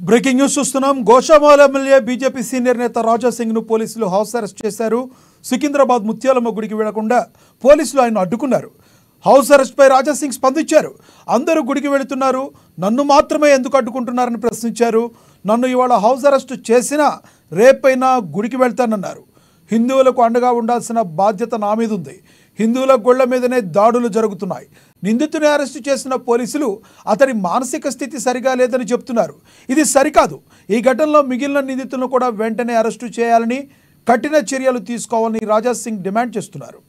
Breaking news చూస్తున్నాం. Goshamahal MLA BJP senior నేత రాజా సింగ్ ను పోలీసులు హౌస్ అరెస్ట్ చేశారు. సికింద్రాబాద్ ముత్యాలమ్మ గుడికి వెళ్లకుండా పోలీసులు ఆయన అడ్డుకున్నారు. హౌస్ అరెస్ట్ పై రాజా సింగ్ స్పందించారు. అందరూ గుడికి వెళుతున్నారు, నన్ను మాత్రమే ఎందుకు అడ్డుకుంటున్నారని ప్రశ్నించారు. నన్ను ఇవాళ హౌస్ అరెస్ట్ చేసినా రేపైనా గుడికి వెళ్తానన్నారు. హిందువులకు అండగా ఉండాల్సిన బాధ్యత నా మీద ఉంది. హిందువుల గుళ్ల మీదనే దాడులు జరుగుతున్నాయి. నిందితుని అరెస్టు చేసిన పోలీసులు అతడి మానసిక స్థితి సరిగా లేదని చెప్తున్నారు. ఇది సరికాదు. ఈ ఘటనలో మిగిలిన నిందితులను కూడా వెంటనే అరెస్టు చేయాలని, కఠిన చర్యలు తీసుకోవాలని రాజా సింగ్ డిమాండ్ చేస్తున్నారు.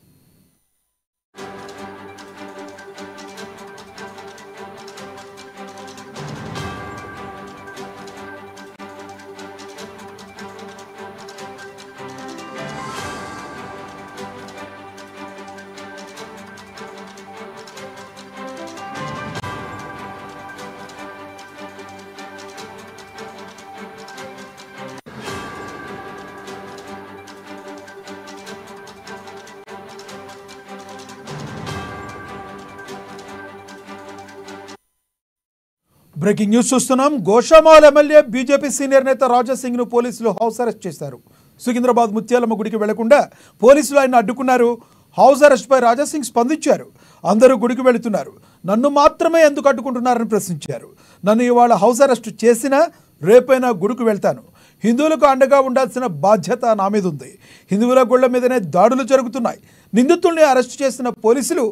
బ్రేకింగ్ న్యూస్ చూస్తున్నాం. గోషామాల్ ఎమ్మెల్యే బీజేపీ సీనియర్ నేత రాజా సింగ్ ను పోలీసులు హౌస్ అరెస్ట్ చేశారు. సికింద్రాబాద్ ముత్యాలమ్మ గుడికి వెళ్లకుండా పోలీసులు ఆయన అడ్డుకున్నారు. హౌస్ అరెస్ట్ పై రాజా సింగ్ స్పందించారు. అందరూ గుడికి వెళుతున్నారు, నన్ను మాత్రమే ఎందుకు అడ్డుకుంటున్నారని ప్రశ్నించారు. నన్ను ఇవాళ హౌస్ అరెస్ట్ చేసినా రేపైనా గుడికి వెళ్తాను. హిందువులకు అండగా ఉండాల్సిన బాధ్యత నా మీద ఉంది. హిందువుల గుళ్ల మీదనే దాడులు జరుగుతున్నాయి. నిందితుల్ని అరెస్టు చేసిన పోలీసులు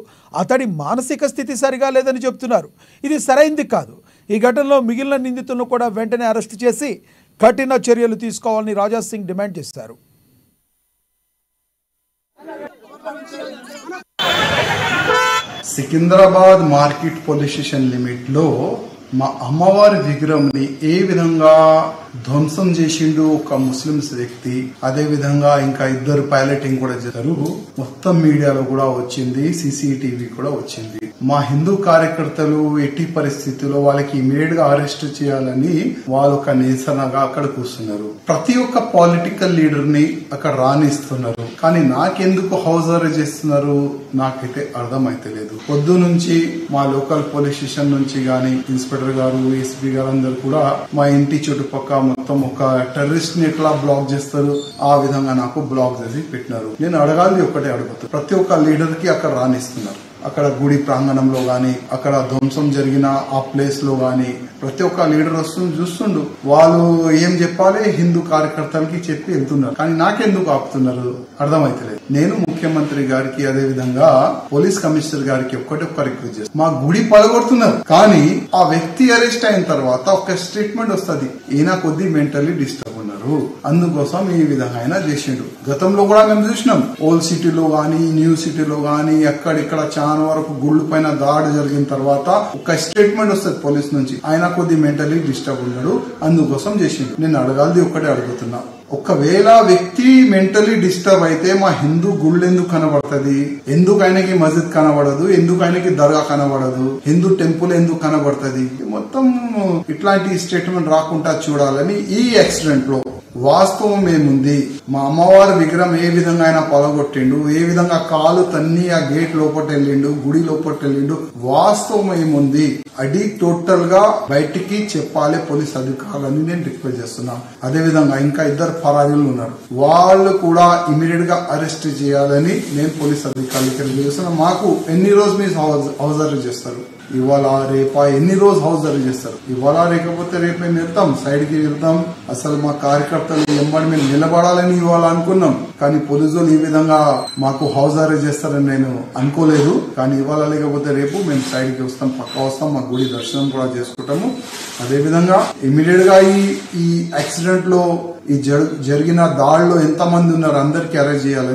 అతడి మానసిక స్థితి సరిగా లేదని చెప్తున్నారు. ఇది సరైంది కాదు. ఈ ఘటనలో మిగిలిన నిందితులను కూడా వెంటనే అరెస్టు చేసి కఠిన చర్యలు తీసుకోవాలని రాజా సింగ్ డిమాండ్ చేశారు. Secunderabad market police station limit లో మా అమ్మవారి విగ్రహంని ఏ విధంగా ధ్వంసం చేసిండు ఒక ముస్లింస్ వ్యక్తి, అదే విధంగా ఇంకా ఇద్దరు పైలటింగ్ కూడా చేశారు. మొత్తం మీడియాలో కూడా వచ్చింది, సీసీటీవీ కూడా వచ్చింది. మా హిందూ కార్యకర్తలు ఎట్టి పరిస్థితుల్లో వాళ్ళకి ఇమీడియట్ గా అరెస్ట్ చేయాలని వాళ్ళు ఒక నిరసనగా అక్కడ కూర్చున్నారు. ప్రతి ఒక్క పొలిటికల్ లీడర్ ని అక్కడ రానిస్తున్నారు. కానీ నాకెందుకు హౌస్ అరెస్ట్ చేస్తున్నారు నాకైతే అర్థమైతే లేదు. పొద్దు నుంచి మా లోకల్ పోలీస్ స్టేషన్ నుంచి గానీ ఇన్స్పెక్టర్ గారు, ఎస్పీ గారు అందరు కూడా మా ఇంటి చుట్టుపక్కల మొత్తం ఒక టెర్రరిస్ట్ ని ఎట్లా బ్లాక్ చేస్తారు ఆ విధంగా నాకు బ్లాక్ చేసి పెట్టినారు. నేను అడగాలి ఒకటే అడుగుతాను, ప్రతి ఒక్క లీడర్ కి అక్కడ రానిస్తున్నారు. అక్కడ గుడి ప్రాంగణంలో గాని, అక్కడ ధ్వంసం జరిగిన ఆ ప్లేస్ లో గాని ప్రతి ఒక్క లీడర్ వస్తుంది చూస్తుండు. వాళ్ళు ఏం చెప్పాలి హిందూ కార్యకర్తలకి చెప్పి వెళ్తున్నారు. కానీ నాకెందుకు ఆపుతున్నారు అర్థమైతలేదు. నేను ముఖ్యమంత్రి గారికి అదే విధంగా పోలీస్ కమిషనర్ గారికి ఒక్క రిక్వెస్ట్ చేస్తాను. మా గుడి పలగొడుతున్నారు, కానీ ఆ వ్యక్తి అరెస్ట్ అయిన తర్వాత ఒక స్టేట్మెంట్ వస్తుంది, ఈయన కొద్ది మెంటల్లీ డిస్టర్బ్ ఉన్నారు, అందుకోసం ఈ విధంగా ఆయన చేసిండు. గతంలో కూడా మేము చూసినాం, ఓల్డ్ సిటీలో గానీ న్యూ సిటీలో గానీ ఎక్కడిక్కడ చాలా వరకు గుళ్ళు పైన దాడి జరిగిన తర్వాత ఒక స్టేట్మెంట్ వస్తుంది పోలీస్ నుంచి, ఆయన కొద్ది మెంటల్లీ డిస్టర్బ్ ఉన్నాడు అందుకోసం చేసిండు. నేను అడగాల్ది ఒక్కటే అడుగుతున్నా, ఒకవేళ వ్యక్తి మెంటలీ డిస్టర్బ్ అయితే మా హిందూ గుళ్ళు ఎందుకు కనబడుతుంది? ఎందుకు ఆయనకి మస్జిద్ కనబడదు? ఎందుకు ఆయనకి దర్గా కనబడదు? హిందూ టెంపుల్ ఎందుకు కనబడుతుంది? మొత్తం ఇట్లాంటి స్టేట్మెంట్ రాకుండా చూడాలని ఈ యాక్సిడెంట్ లో వాస్తవం ఏముంది, మా అమ్మవారి విగ్రహం ఏ విధంగా ఆయన పలగొట్టిండు, ఏ విధంగా కాలు తన్ని ఆ గేట్ లోపల వెళ్ళిండు, గుడి లోపల వెళ్ళిండు, వాస్తవం ఏముంది అది టోటల్ గా బయటికి చెప్పాలి పోలీస్ అధికారులని నేను రిక్వెస్ట్ చేస్తున్నా. అదే విధంగా ఇంకా ఇద్దరు ఫరారీలు ఉన్నారు, వాళ్ళు కూడా ఇమీడియట్ గా అరెస్ట్ చేయాలని నేను పోలీస్ అధికారులకి రిక్వెస్ట్ చేస్తున్నా. మాకు ఎన్ని రోజు మీరు హౌస్ అరెస్ట్ చేస్తారు? ఇవాళ రేపా ఎన్ని రోజు హౌస్ అరెస్ట్ చేస్తారు? ఇవాళ లేకపోతే రేపు మేము వెళ్తాం, సైడ్ కి వెళ్తాం. అసలు మా కార్యకర్తలు ఎంబడి మేము నిలబడాలని ఇవాళ అనుకున్నాం, కానీ పోలీసులు ఈ విధంగా మాకు హౌస్ అరెస్ట్ చేస్తారని నేను అనుకోలేదు. కానీ ఇవాళ లేకపోతే రేపు మేము సైడ్ కి వస్తాం, పక్కా వస్తాం, మా గుడి దర్శనం కూడా చేసుకుంటాము. అదే విధంగా ఇమీడియట్ గా ఈ యాక్సిడెంట్ లో ఈ జరిగిన దాడిలో ఎంత మంది ఉన్నారు అందరికీ అరెస్ట్ చేయాలని